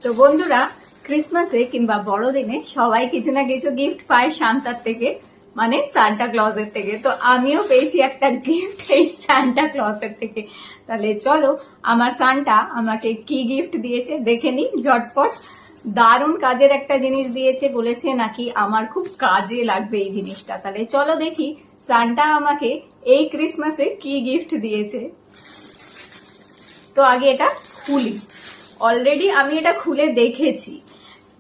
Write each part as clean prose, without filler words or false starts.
তো বন্ধুরা, ক্রিসমাসে কিংবা বড়দিনে সবাই কিছু না কিছু গিফট পায় সান্তার থেকে, মানে সান্টা ক্লজের থেকে। তো আমিও পেয়েছি একটা গিফট এই সান্টা ক্লজের থেকে। তাহলে চলো আমার সান্টা আমাকে কি গিফট দিয়েছে দেখে নি ঝটপট। দারুণ কাজের একটা জিনিস দিয়েছে, বলেছে নাকি আমার খুব কাজে লাগবে এই জিনিসটা। তাহলে চলো দেখি সান্টা আমাকে এই ক্রিসমাসে কি গিফট দিয়েছে। তো আগে এটা খুলি। অলরেডি আমি এটা খুলে দেখেছি,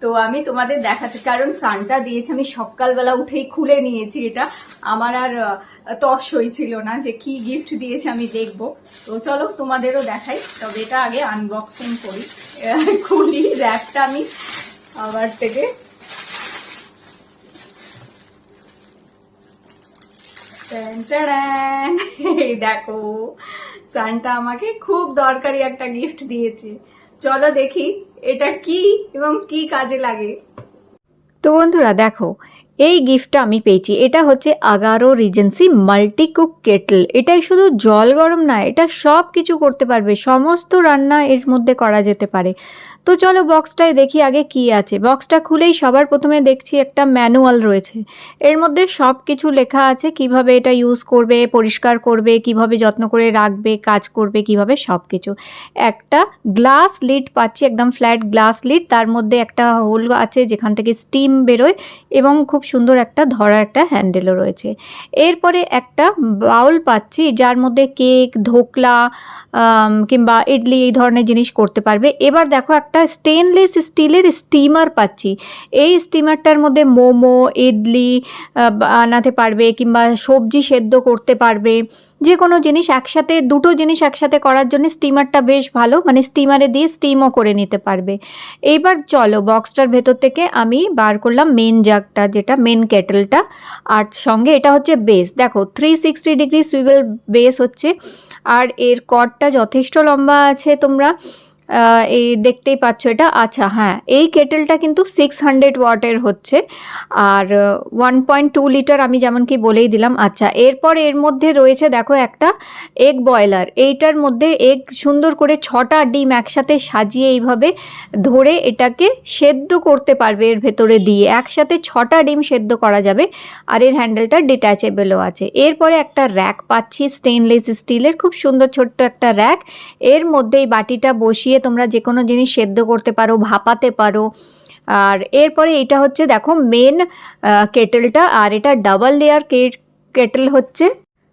তো আমি তোমাদের দেখাতে, কারণ সান্টা দিয়েছে আমি সকালবেলা উঠেই খুলে নিয়েছি। এটা আমার আর তস হয়েছিল না যে কি গিফট দিয়েছে আমি দেখবো। তো চলো তোমাদেরও দেখাই, তবে এটা আগে আনবক্সিং করি। খুলি র্যাপটা আমি আবার থেকে। দেখো সান্টা আমাকে খুব দরকারি একটা গিফট দিয়েছে। চলো দেখি এটা কি এবং কি কাজে লাগে। তো বন্ধুরা দেখো, এই গিফটটা আমি পেয়েছি। এটা হচ্ছে Agaro regency multi cook Kettle. এটাই শুধু জল গরম না, এটা সব কিছু করতে পারবে, সমস্ত রান্না এর মধ্যে করা যেতে পারে। তো চলো বক্সটায় দেখি আগে কি আছে। বক্সটা খুলেই সবার প্রথমে দেখছি একটা ম্যানুয়াল রয়েছে। এর মধ্যে সব কিছু লেখা আছে, কিভাবে এটা ইউজ করবে, পরিষ্কার করবে, কিভাবে যত্ন করে রাখবে, কাজ করবে কিভাবে, সব কিছু। একটা গ্লাস লিড পাচ্ছি, একদম ফ্ল্যাট গ্লাস লিড, তার মধ্যে একটা হোল আছে যেখান থেকে স্টিম বেরোয়, এবং খুব সুন্দর একটা ধরার একটা হ্যান্ডেলও রয়েছে। এরপরে একটা বাউল পাচ্ছি যার মধ্যে কেক, ধোকলা কিংবা ইডলি এই ধরনের জিনিস করতে পারবে। এবার দেখো একটা স্টেনলেস স্টিলের স্টিমার পাচ্ছি। এই স্টিমারটার মধ্যে মোমো, ইডলি বানাতে পারবে কিংবা সবজি সেদ্ধ করতে পারবে। যে কোনো জিনিস একসাথে, দুটো জিনিস একসাথে করার জন্য স্টিমারটা বেশ ভালো, মানে স্টিমারে দিয়ে স্টিমও করে নিতে পারবে। এইবার চলো বক্সটার ভেতর থেকে আমি বার করলাম মেন জাগটা, যেটা মেন কেটেলটা, আর সঙ্গে এটা হচ্ছে বেস। দেখো 360 ডিগ্রি সুইভেল বেস হচ্ছে, আর এর কর্ডটা যথেষ্ট লম্বা আছে। তোমরা এই দেখতেই পাচ্ছ এটা। আচ্ছা হ্যাঁ, এই কেটেলটা কিন্তু 600 ওয়াটের হচ্ছে, আর 1.2 লিটার আমি যেমন কি বলেই দিলাম। আচ্ছা, এরপর এর মধ্যে রয়েছে দেখো একটা এগ বয়লার। এইটার মধ্যে এগ সুন্দর করে 6টা ডিম একসাথে সাজিয়ে এইভাবে ধরে এটাকে সেদ্ধ করতে পারবে এর ভেতরে দিয়ে। একসাথে 6টা ডিম সেদ্ধ করা যাবে, আর এর হ্যান্ডেলটা ডিট্যাচেবলও আছে। এরপরে একটা র্যাক পাচ্ছি স্টেনলেস স্টিলের, খুব সুন্দর ছোট্ট একটা র্যাক। এর মধ্যে এই বাটিটা বসিয়ে তোমরা যে কোনো জিনিস সেদ্ধ করতে পারো, ভাপাতে পারো। আর এরপরে এটা হচ্ছে দেখো মেন কেটেলটা, আর এটা ডাবল লেয়ার কেটেল হচ্ছে।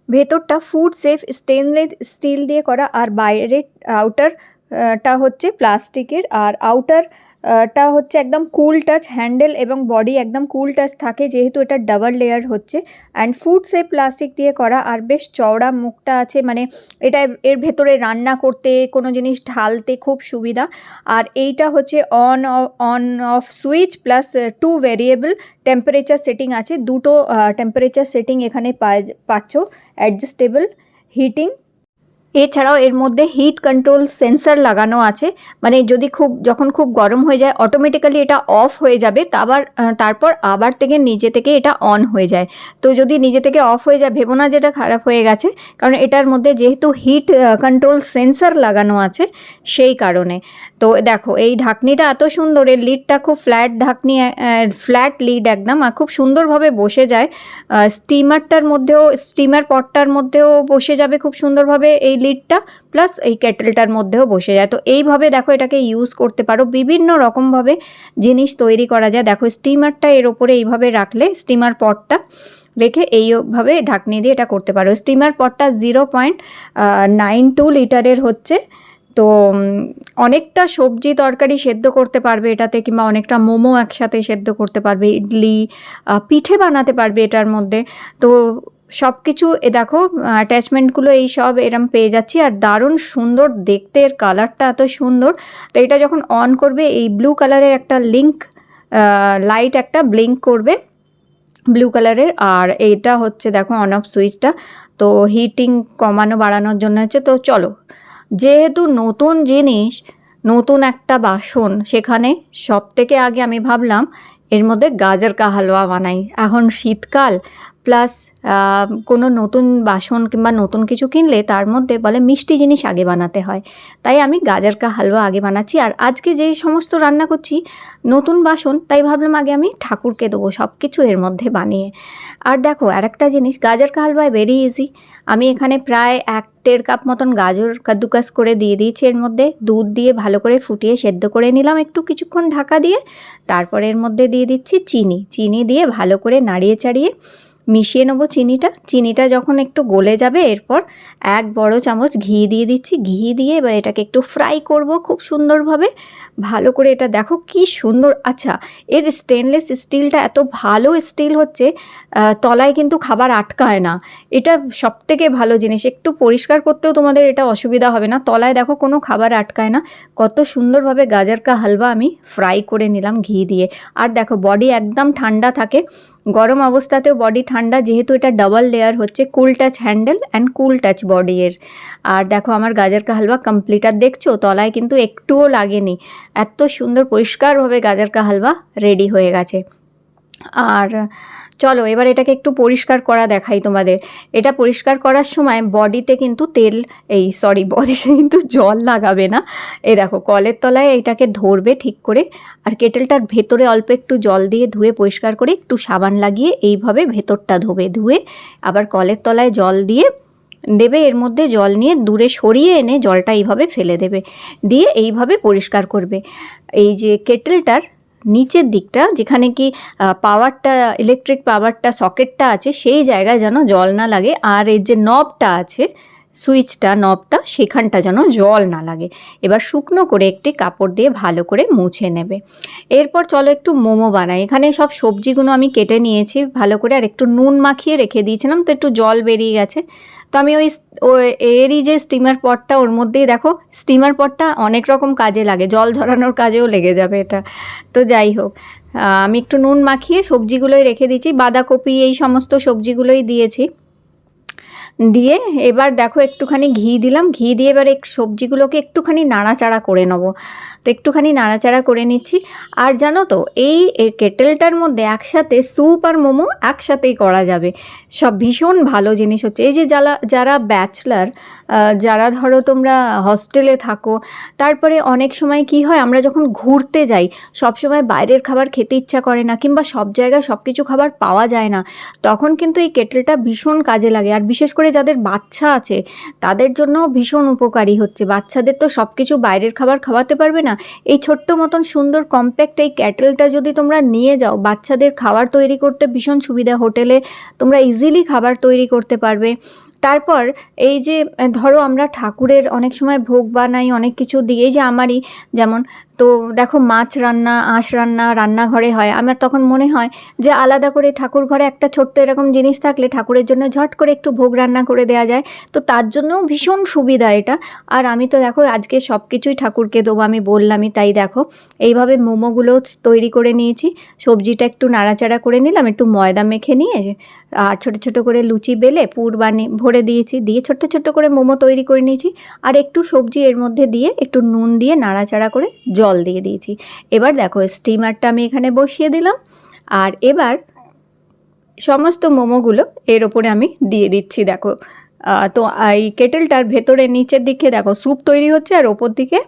ভেতরটা ফুড সেফ স্টেনলেস স্টিল দিয়ে করা, আর বাইরের আউটারটা হচ্ছে প্লাস্টিকের, আর আউটারটা হচ্ছে একদম কুল টাচ। হ্যান্ডেল এবং বডি একদম কুল টাচ থাকে, যেহেতু এটা ডাবল লেয়ার হচ্ছে। অ্যান্ড ফুড সেফ প্লাস্টিক দিয়ে করা, আর বেশ চওড়া মুখটা আছে, মানে এটা এর ভেতরে রান্না করতে, কোনো জিনিস ঢালতে খুব সুবিধা। আর এইটা হচ্ছে on off switch plus 2 variable temperature setting আছে। দুটো টেম্পারেচার সেটিং এখানে পাচ্ছ, অ্যাডজাস্টেবল হিটিং। এছাড়াও এর মধ্যে হিট কন্ট্রোল সেন্সর লাগানো আছে, মানে যদি যখন খুব গরম হয়ে যায় অটোমেটিক্যালি এটা অফ হয়ে যাবে, তারপর আবার থেকে নিজে থেকে এটা অন হয়ে যায়। তো যদি নিজে থেকে অফ হয়ে যায় ভেবো না যেটা খারাপ হয়ে গেছে, কারণ এটার মধ্যে যেহেতু হিট কন্ট্রোল সেন্সর লাগানো আছে সেই কারণে। তো দেখো এই ঢাকনিটা এত সুন্দর, এর লিডটা খুব ফ্ল্যাট ঢাকনি, ফ্ল্যাট লিড একদম, আর খুব সুন্দরভাবে বসে যায়। স্টিমার পটটার মধ্যেও বসে যাবে খুব সুন্দরভাবে এই লিডটা, প্লাস এই কেটেলটার মধ্যেও বসে যায়। তো এইভাবে দেখো এটাকে ইউজ করতে পারো, বিভিন্ন রকমভাবে জিনিস তৈরি করা যায়। দেখো স্টিমারটা এর ওপরে এইভাবে রাখলে, স্টিমার পটটা রেখে এইভাবে ঢাকনি দিয়ে এটা করতে পারো। স্টিমার পটটা 0.92 লিটারের হচ্ছে। তো অনেকটা সবজি তরকারি সেদ্ধ করতে পারবে এটাতে, কিংবা অনেকটা মোমো একসাথে সেদ্ধ করতে পারবে, ইডলি, পিঠে বানাতে পারবে এটার মধ্যে। তো সব কিছু দেখো অ্যাটাচমেন্টগুলো এই সব এরম পেয়ে যাচ্ছি, আর দারুণ সুন্দর দেখতে, এর কালারটা এত সুন্দর। তো এটা যখন অন করবে এই ব্লু কালারের একটা লাইট একটা ব্লিঙ্ক করবে ব্লু কালারের। আর এইটা হচ্ছে দেখো অন অফ সুইচটা, তো হিটিং কমানো বাড়ানোর জন্য হচ্ছে। তো চলো, যেহেতু নতুন জিনিস, নতুন একটা বাসন, সেখানে সব থেকে আগে আমি ভাবলাম এর মধ্যে গাজর কা হালুয়া বানাই। এখন শীতকাল, প্লাস কোনো নতুন বাসন কিংবা নতুন কিছু কিনলে তার মধ্যে বলে মিষ্টি জিনিস আগে বানাতে হয়, তাই আমি গাজর কা হালুয়া আগে বানাচ্ছি। আর আজকে যে সমস্ত রান্না করছি নতুন বাসন, তাই ভাবলাম আগে আমি ঠাকুরকে দেবো সব কিছু এর মধ্যে বানিয়ে। আর দেখো আরেকটা জিনিস, গাজর কা হালুয়া ভেরি ইজি। আমি এখানে প্রায় 1-1.5 কাপ মতন গাজর কাদ্দুকাস করে দিয়ে দিয়েছি, এর মধ্যে দুধ দিয়ে ভালো করে ফুটিয়ে সেদ্ধ করে নিলাম একটু কিছুক্ষণ ঢাকা দিয়ে। তারপরে এর মধ্যে দিয়ে দিচ্ছি চিনি দিয়ে ভালো করে নাড়িয়ে চাড়িয়ে মিশিয়ে নেবো চিনিটা যখন একটু গলে যাবে, এরপর 1 বড় চামচ ঘি দিয়ে দিচ্ছি। ঘি দিয়ে এবার এটাকে একটু ফ্রাই করব খুব সুন্দরভাবে, ভালো করে। এটা দেখো কি সুন্দর। আচ্ছা, এর স্টেনলেস স্টিলটা এত ভালো স্টিল হচ্ছে, তলায় কিন্তু খাবার আটকায় না। এটা সবথেকে ভালো জিনিস। একটু পরিষ্কার করতেও তোমাদের এটা অসুবিধা হবে না, তলায় দেখো কোনো খাবার আটকায় না। কত সুন্দরভাবে গাজর কা হালুয়া আমি ফ্রাই করে নিলাম ঘি দিয়ে। আর দেখো বডি একদম ঠান্ডা থাকে, গরম অবস্থাতেও বডি ঠান্ডা, যেহেতু এটা ডাবল লেয়ার হচ্ছে, cool touch handle and cool touch body এর। আর দেখো আমার গাজর কা হালুয়া কমপ্লিট। আর দেখছো তলায় কিন্তু একটুও লাগেনি, এত সুন্দর পরিষ্কারভাবে গাজর কা হালুয়া রেডি হয়ে গেছে। আর চলো এবার এটাকে একটু পরিষ্কার করা দেখাই তোমাদের। এটা পরিষ্কার করার সময় বডিতে কিন্তু বডিতে কিন্তু জল লাগাবে না। এই দেখো কলের তলায় এটাকে ধরবে ঠিক করে, আর কেটেলটার ভেতরে অল্প একটু জল দিয়ে ধুয়ে পরিষ্কার করে একটু সাবান লাগিয়ে এইভাবে ভেতরটা ধুয়ে আবার কলের তলায় জল দিয়ে দেবে, এর মধ্যে জল নিয়ে দূরে সরিয়ে এনে জলটা এইভাবে ফেলে দেবে, দিয়ে এইভাবে পরিষ্কার করবে। এই যে কেটেলটার নিচের দিকটা যেখানে কি পাওয়ারটা, ইলেকট্রিক পাওয়ারটা সকেটটা আছে, সেই জায়গায় যেন জল না লাগে। আর এর যে নবটা আছে, নবটা সেখানটা যেন জল না লাগে। এবার শুকনো করে একটি কাপড় দিয়ে ভালো করে মুছে নেবে। এরপর চলো একটু মোমো বানাই। এখানে সব সবজিগুলো আমি কেটে নিয়েছি ভালো করে, আর একটু নুন মাখিয়ে রেখে দিয়েছিলাম, তো একটু জল বেরিয়ে গেছে। তো আমি এরই যে স্টিমার পটটা, ওর মধ্যেই দেখো, স্টিমার পটটা অনেক রকম কাজে লাগে, জল ঝরানোর কাজেও লেগে যাবে এটা। তো যাই হোক, আমি একটু নুন মাখিয়ে সবজিগুলোই রেখে দিয়েছি, বাঁধাকপি এই সমস্ত সবজিগুলোই দিয়েছি। দিয়ে এবার দেখো একটুখানি ঘি দিলাম, ঘি দিয়ে এবার সবজিগুলোকে একটুখানি নাড়াচাড়া করে নেবো। তো একটুখানি নাড়াচাড়া করে নিচ্ছি। আর জানো তো এই কেটেলটার মধ্যে একসাথে স্যুপ আর মোমো একসাথেই করা যাবে, সব ভীষণ ভালো জিনিস হচ্ছে। এই যে যারা ব্যাচলার, যারা ধরো তোমরা হস্টেলে থাকো, তারপরে অনেক সময় কি হয়, আমরা যখন ঘুরতে যাই সব সময় বাইরের খাবার খেতে ইচ্ছা করে না, কিংবা সব জায়গায় সব কিছু খাবার পাওয়া যায় না, তখন কিন্তু এই কেটেলটা ভীষণ কাজে লাগে। আর বিশেষ করে যাদের বাচ্চা আছে তাদের জন্য ভীষণ উপকারী হচ্ছে। বাচ্চাদের তো সব কিছু বাইরের খাবার খাওয়াতে পারবে না, এই ছোট্ট মতন সুন্দর কম্প্যাক্ট এই কেটেলটা যদি তোমরা নিয়ে যাও, বাচ্চাদের খাবার তৈরি করতে ভীষণ সুবিধা। হোটেলে তোমরা ইজিলি খাবার তৈরি করতে পারবে। তারপর এই যে ধরো আমরা ঠাকুরের অনেক সময় ভোগ বানাই অনেক কিছু দিয়ে, এই যে আমারই যেমন, তো দেখো মাছ রান্না, আঁশ রান্না রান্নাঘরে হয়, আমার তখন মনে হয় যে আলাদা করে ঠাকুর ঘরে একটা ছোট্ট এরকম জিনিস থাকলে ঠাকুরের জন্য ঝট করে একটু ভোগ রান্না করে দেওয়া যায়, তো তার জন্যও ভীষণ সুবিধা এটা। আর আমি তো দেখো আজকে সব কিছুই ঠাকুরকে দেবো, আমি বললামই, তাই দেখো এইভাবে মোমোগুলো তৈরি করে নিয়েছি। সবজিটা একটু নাড়াচাড়া করে নিলাম, একটু ময়দা মেখে নিয়ে, আর ছোটো ছোটো করে লুচি বেলে পুর ভরে দিয়েছি, দিয়ে ছোট্ট ছোট্ট করে মোমো তৈরি করে নিয়েছি। আর একটু সবজি এর মধ্যে দিয়ে একটু নুন দিয়ে নাড়াচাড়া করে জল দিয়ে দিয়েছি। এবার দেখো স্টিমারটা আমি এখানে বসিয়ে দিলাম, আর এবার সমস্ত মোমোগুলো এর ওপরে আমি দিয়ে দিচ্ছি। দেখো তো এই কেটেলটার ভেতরে নিচের দিকে দেখো স্যুপ তৈরি হচ্ছে, আর ওপর দিকে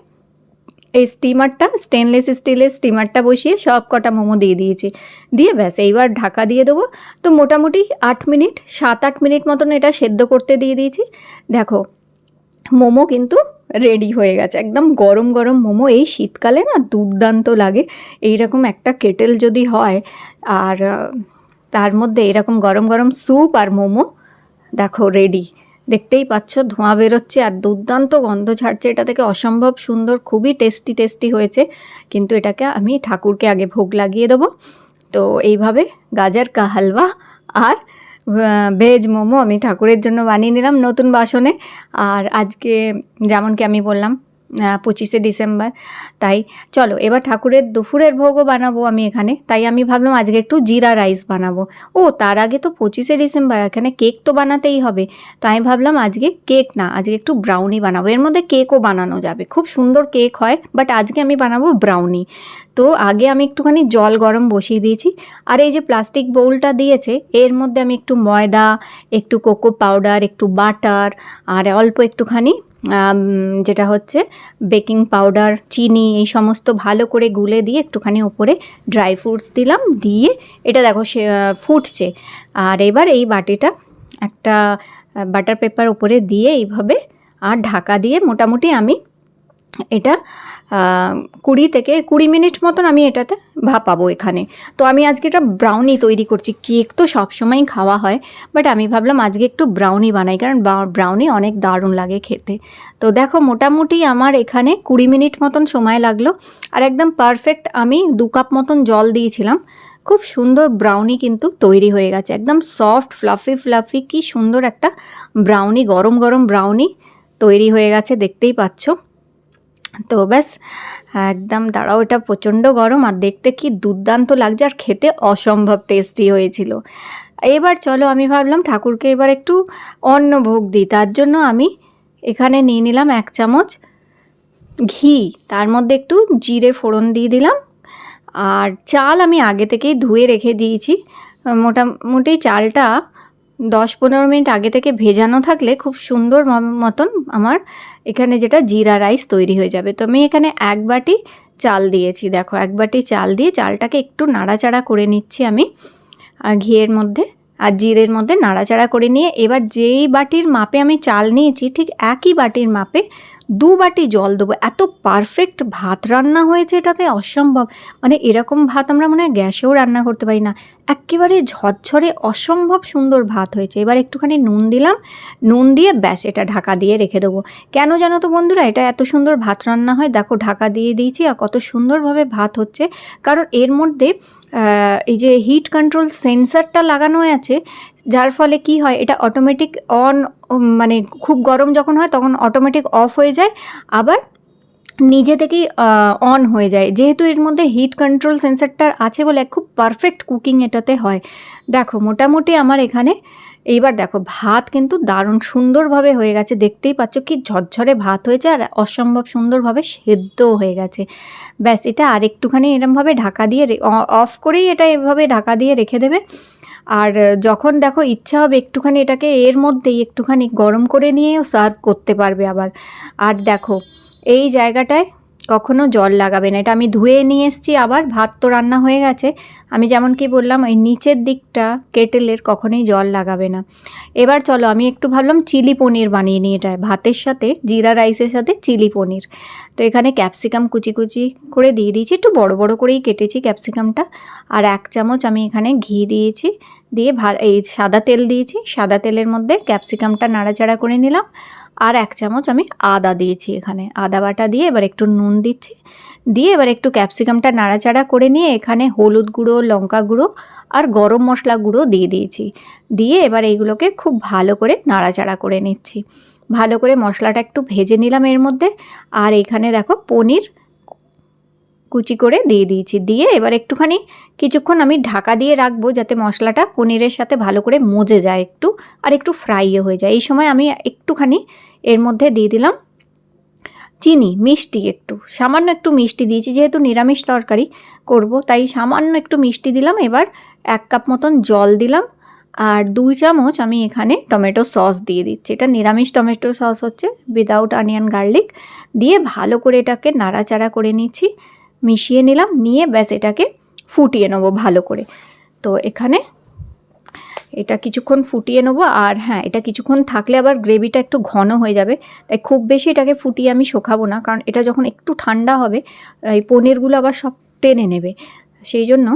এই স্টিমারটা, স্টেনলেস স্টিলের স্টিমারটা বসিয়ে সব কটা মোমো দিয়ে দিয়েছি। দিয়ে ব্যাস এইবার ঢাকা দিয়ে দেবো। তো মোটামুটি 7-8 মিনিট মতন এটা সেদ্ধ করতে দিয়ে দিয়েছি। দেখো মোমো কিন্তু রেডি হয়ে গেছে, একদম গরম গরম মোমো। এই শীতকালে না দুর্দান্ত লাগে এইরকম একটা কেটেল যদি হয়, আর তার মধ্যে এরকম গরম গরম স্যুপ আর মোমো। দেখো রেডি, দেখতেই পাচ্ছ ধোঁয়া বেরোচ্ছে আর দুর্দান্ত গন্ধ ছাড়ছে এটা থেকে, অসম্ভব সুন্দর, খুবই টেস্টি হয়েছে। কিন্তু এটাকে আমি ঠাকুরকে আগে ভোগ লাগিয়ে দেবো। তো এইভাবে গাজর কা হালুয়া আর ভেজ মোমো আমি ঠাকুরের জন্য বানিয়ে নিলাম নতুন বাসনে। আর আজকে যেমন কি আমি বললাম 25শে ডিসেম্বর। তাই চলো এবার ঠাকুরের দুপুরের ভোগও বানাবো আমি এখানে, তাই আমি ভাবলাম আজকে একটু জিরা রাইস বানাবো। ও তার আগে তো 25শে ডিসেম্বর, এখানে কেক তো বানাতেই হবে। তো আমি ভাবলাম আজকে কেক না, আজকে একটু ব্রাউনি বানাবো। এর মধ্যে কেকও বানানো যাবে, খুব সুন্দর কেক হয়, বাট আজকে আমি বানাবো ব্রাউনি। তো আগে আমি একটুখানি জল গরম বসিয়ে দিয়েছি, আর এই যে প্লাস্টিক বোলটা দিয়েছে এর মধ্যে আমি একটু ময়দা, একটু কোকো পাউডার, একটু বাটার, আর অল্প একটুখানি যেটা হচ্ছে বেকিং পাউডার, চিনি, এই সমস্ত ভালো করে গুলে দিয়ে একটুখানি ওপরে ড্রাই ফ্রুটস দিলাম, দিয়ে এটা দেখো সে ফুটছে। আর এবার এই বাটিটা একটা বাটার পেপার উপরে দিয়ে এইভাবে আর ঢাকা দিয়ে মোটামুটি আমি এটা 20 মিনিট মতন আমি এটাতে ভাপাবো এখানে। তো আমি আজকে এটা ব্রাউনি তৈরি করছি। কেক তো সবসময়ই খাওয়া হয়, বাট আমি ভাবলাম আজকে একটু ব্রাউনি বানাই, কারণ ব্রাউনি অনেক দারুণ লাগে খেতে। তো দেখো মোটামুটি আমার এখানে 20 মিনিট মতন সময় লাগলো, আর একদম পারফেক্ট আমি 2 কাপ মতন জল দিয়েছিলাম। খুব সুন্দর ব্রাউনি কিন্তু তৈরি হয়ে গেছে, একদম সফট ফ্লাফি কি সুন্দর একটা ব্রাউনি, গরম গরম ব্রাউনি তৈরি হয়ে গেছে, দেখতেই পাচ্ছ। তো ব্যাস একদম, দাঁড়াও, এটা প্রচণ্ড গরম আর দেখতে কি দুর্দান্ত লাগছে, আর খেতে অসম্ভব টেস্টি হয়েছিল। এবার চলো আমি ভাবলাম ঠাকুরকে এবার একটু অন্ন ভোগ দিই, তার জন্য আমি এখানে নিয়ে নিলাম 1 চামচ ঘি, তার মধ্যে একটু জিরে ফোড়ন দিয়ে দিলাম। আর চাল আমি আগে থেকেই ধুয়ে রেখে দিয়েছি, মোটামুটি চালটা 10-15 মিনিট আগে থেকে ভেজানো থাকলে খুব সুন্দর মতন আমার এখানে যেটা জিরা রাইস তৈরি হয়ে যাবে। তো আমি এখানে 1 বাটি চাল দিয়েছি, দেখো 1 বাটি চাল দিয়ে চালটাকে একটু নাড়াচাড়া করে নিচ্ছি আমি আর ঘিয়ের মধ্যে আর জিরের মধ্যে নাড়াচাড়া করে নিয়ে, এবার যেই বাটির মাপে আমি চাল নিয়েছি ঠিক একই বাটির মাপে 2 বাটি জল দেবো। এত পারফেক্ট ভাত রান্না হয়েছে এটাতে, অসম্ভব। মানে এরকম ভাত আমরা মনে হয় গ্যাসেও রান্না করতে পারি না, একেবারে ঝরঝরে অসম্ভব সুন্দর ভাত হয়েছে। এবার একটুখানি নুন দিলাম, নুন দিয়ে ব্যাস এটা ঢাকা দিয়ে রেখে দেবো। কেন জানো তো বন্ধুরা, এটা এত সুন্দর ভাত রান্না হয়, দেখো ঢাকা দিয়ে দিয়েছি আর কত সুন্দরভাবে ভাত হচ্ছে, কারণ এর মধ্যে এই যে হিট কন্ট্রোল সেন্সারটা লাগানো আছে, যার ফলে কি হয় এটা অটোমেটিক অন, মানে খুব গরম যখন হয় তখন অটোমেটিক অফ হয়ে যায়, আবার নিজে থেকেই অন হয়ে যায়। যেহেতু এর মধ্যে হিট কন্ট্রোল সেন্সারটা আছে বলে খুব পারফেক্ট কুকিং এটাতে হয়। দেখো মোটামুটি আমার এখানে এইবার দেখো ভাত কিন্তু দারুণ সুন্দরভাবে হয়ে গেছে, দেখতেই পাচ্ছ কি ঝরঝরে ভাত হয়েছে আর অসম্ভব সুন্দরভাবে সেদ্ধও হয়ে গেছে। ব্যাস এটা আর একটুখানি এরমভাবে ঢাকা দিয়ে অফ করেই এটা এভাবে ঢাকা দিয়ে রেখে দেবে। আর যখন দেখো ইচ্ছা হবে একটুখানি এটাকে এর মধ্যেই একটুখানি গরম করে নিয়েও সার্ভ করতে পারবে আবার। আর দেখো এই জায়গাটায় কখনো জল লাগাবে না, এটা আমি ধুয়ে নিয়ে এসেছি, আবার ভাত তো রান্না হয়ে গেছে। আমি যেমন কি বললাম ওই নিচের দিকটা কেটেলের কখনোই জল লাগাবে না। এবার চলো আমি একটু ভাবলাম চিলি পনির বানিয়ে নিই, এটা ভাতের সাথে জিরা রাইসের সাথে চিলি পনির। তো এখানে ক্যাপসিকাম কুচি কুচি করে দিয়ে দিয়েছি, একটু বড় বড় করেই কেটেছি ক্যাপসিকামটা। আর 1 চামচ আমি এখানে ঘি দিয়েছি, দিয়ে এই সাদা তেল দিয়েছি, সাদা তেলের মধ্যে ক্যাপসিকামটা নাড়াচাড়া করে নিলাম। আর 1 চামচ আমি আদা দিয়েছি, এখানে আদা বাটা দিয়ে এবার একটু নুন দিচ্ছি, দিয়ে এবার একটু ক্যাপসিকামটা নাড়াচাড়া করে নিয়ে এখানে হলুদ গুঁড়ো, লঙ্কা গুঁড়ো আর গরম মশলা গুঁড়ো দিয়ে দিয়েছি, দিয়ে এবার এইগুলোকে খুব ভালো করে নাড়াচাড়া করে নিচ্ছি। ভালো করে মশলাটা একটু ভেজে নিলাম এর মধ্যে। আর এখানে দেখো পনির কুচি করে দিয়ে দিয়েছি, দিয়ে এবার একটুখানি কিছুক্ষণ আমি ঢাকা দিয়ে রাখবো যাতে মশলাটা পনিরের সাথে ভালো করে মজে যায় একটু, আর একটু ফ্রাইও হয়ে যায়। এই সময় আমি একটুখানি এর মধ্যে দিয়ে দিলাম চিনি, মিষ্টি, একটু সামান্য একটু মিষ্টি দিয়েছি, যেহেতু নিরামিষ তরকারি করব তাই সামান্য একটু মিষ্টি দিলাম। এবার 1 কাপ মতন জল দিলাম, আর 2 চামচ আমি এখানে টমেটো সস দিয়ে দিচ্ছি। এটা নিরামিষ টমেটো সস হচ্ছে, উইদাউট অনিয়ন গার্লিক। দিয়ে ভালো করে এটাকে নাড়াচাড়া করে নিচ্ছি, মিশিয়ে নিলাম, নিয়ে ব্যাস এটাকে ফুটিয়ে নেবো ভালো করে। তো এখানে এটা কিছুক্ষণ ফুটিয়ে নেবো। আর হ্যাঁ, এটা কিছুক্ষণ থাকলে আবার গ্রেভিটা একটু ঘন হয়ে যাবে, তাই খুব বেশি এটাকে ফুটিয়ে আমি শোকাবো না, কারণ এটা যখন একটু ঠান্ডা হবে এই পনিরগুলো আবার সব টেনে নেবে। সেই জন্য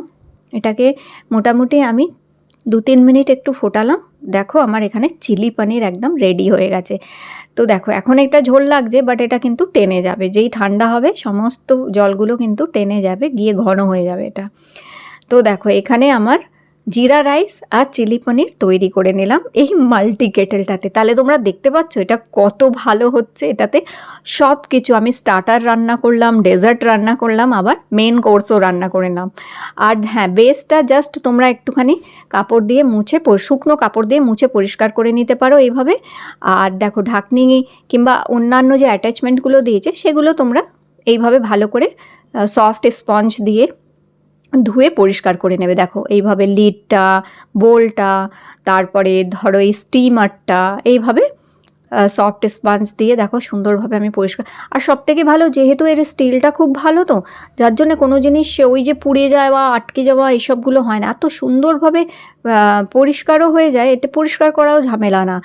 এটাকে মোটামুটি আমি 2-3 মিনিট একটু ফোটালাম। দেখো আমার এখানে চিলি পনির একদম রেডি হয়ে গেছে। তো দেখো এখন একটা ঝোল লাগছে, বাট এটা কিন্তু টেনে যাবে, যেই ঠান্ডা হবে সমস্ত জলগুলো কিন্তু টেনে যাবে, গিয়ে ঘন হয়ে যাবে এটা। তো দেখো এখানে আমার জিরা রাইস আর চিলি পনির তৈরি করে নিলাম এই মাল্টি কেটেলটাতে। তাহলে তোমরা দেখতে পাচ্ছ এটা কত ভালো হচ্ছে। এটাতে সব কিছু, আমি স্টার্টার রান্না করলাম, ডেজার্ট রান্না করলাম, আবার মেন কোর্সও রান্না করে নিলাম। আর হ্যাঁ, বেসটা জাস্ট তোমরা একটুখানি কাপড় দিয়ে মুছে, শুকনো কাপড় দিয়ে মুছে পরিষ্কার করে নিতে পারো এইভাবে। আর দেখো ঢাকনি কিংবা অন্যান্য যে অ্যাটাচমেন্টগুলো দিয়েছে সেগুলো তোমরা এইভাবে ভালো করে সফট স্পঞ্জ দিয়ে ধুয়ে পরিষ্কার করে নেবে। দেখো এইভাবে লিডটা, বোলটা, তারপরে ধরো এই স্টিমারটা এইভাবে সফট স্পঞ্জ দিয়ে দেখো সুন্দরভাবে আমি পরিষ্কার। আর সবথেকে ভালো, যেহেতু এর স্টিলটা খুব ভালো, তো যার জন্য কোনো জিনিস ওই যে পুড়ে যাওয়া, আটকে যাওয়া এইসবগুলো হয় না, এত সুন্দরভাবে পরিষ্কারও হয়ে যায়, এতে পরিষ্কার করাও ঝামেলা না।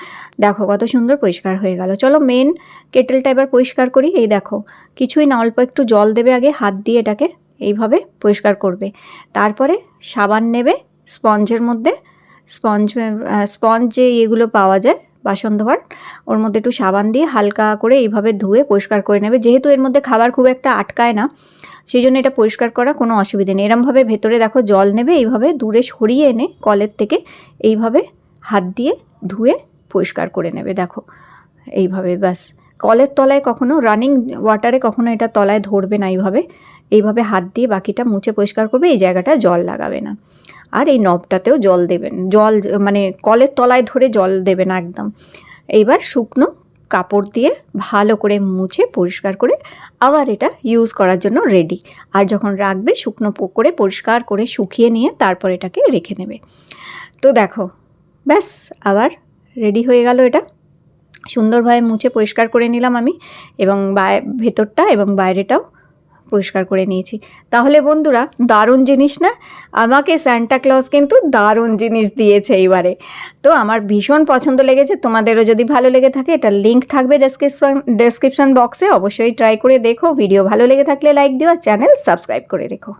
দেখো কত সুন্দর পরিষ্কার হয়ে গেল। চলো মেন কেটেলটা এবার পরিষ্কার করি। এই দেখো কিছুই না, অল্প একটু জল দেবে আগে, হাত দিয়ে এটাকে এইভাবে পরিষ্কার করবে। তারপরে সাবান নেবে স্পঞ্জের মধ্যে, স্পঞ্জ যে এগুলো পাওয়া যায় বাসন ধোয়ার, ওর মধ্যে একটু সাবান দিয়ে হালকা করে এইভাবে ধুয়ে পরিষ্কার করে নেবে। যেহেতু এর মধ্যে খাবার খুব একটা আটকায় না, সেই জন্য এটা পরিষ্কার করা কোনো অসুবিধে নেই। এরমভাবে ভেতরে দেখো জল নেবে, এইভাবে দূরে সরিয়ে এনে কলের থেকে এইভাবে হাত দিয়ে ধুয়ে পরিষ্কার করে নেবে। দেখো এইভাবে, ব্যাস। কলের তলায় কখনো, রানিং ওয়াটারে কখনো এটা তলায় ধরবে না, এইভাবে হাত দিয়ে বাকিটা মুছে পরিষ্কার করবে। এই জায়গাটা জল লাগাবে না, আর এই নবটাতেও জল দেবেন, জল মানে কলের তলায় ধরে জল দেবে না একদম। এইবার শুকনো কাপড় দিয়ে ভালো করে মুছে পরিষ্কার করে আবার এটা ইউজ করার জন্য রেডি। আর যখন রাখবে শুকনো করে পরিষ্কার করে শুকিয়ে নিয়ে তারপর এটাকে রেখে নেবে। তো দেখো ব্যাস, আবার রেডি হয়ে গেল। এটা সুন্দরভাবে মুছে পরিষ্কার করে নিলাম আমি, এবং ভেতরটা এবং বাইরেটাও পরিষ্কার করে নিয়েছি। তাহলে বন্ধুরা, দারুণ জিনিস না? আমাকে সান্টা ক্লজ কিন্তু দারুণ জিনিস দিয়েছে এইবারে। তো আমার ভীষণ পছন্দ লেগেছে। তোমাদেরও যদি ভালো লেগে থাকে, এটা লিঙ্ক থাকবে ডেসক্রিপশন বক্সে, অবশ্যই ট্রাই করে দেখো। ভিডিও ভালো লেগে থাকলে লাইক দিও, আর চ্যানেল সাবস্ক্রাইব করে রেখো।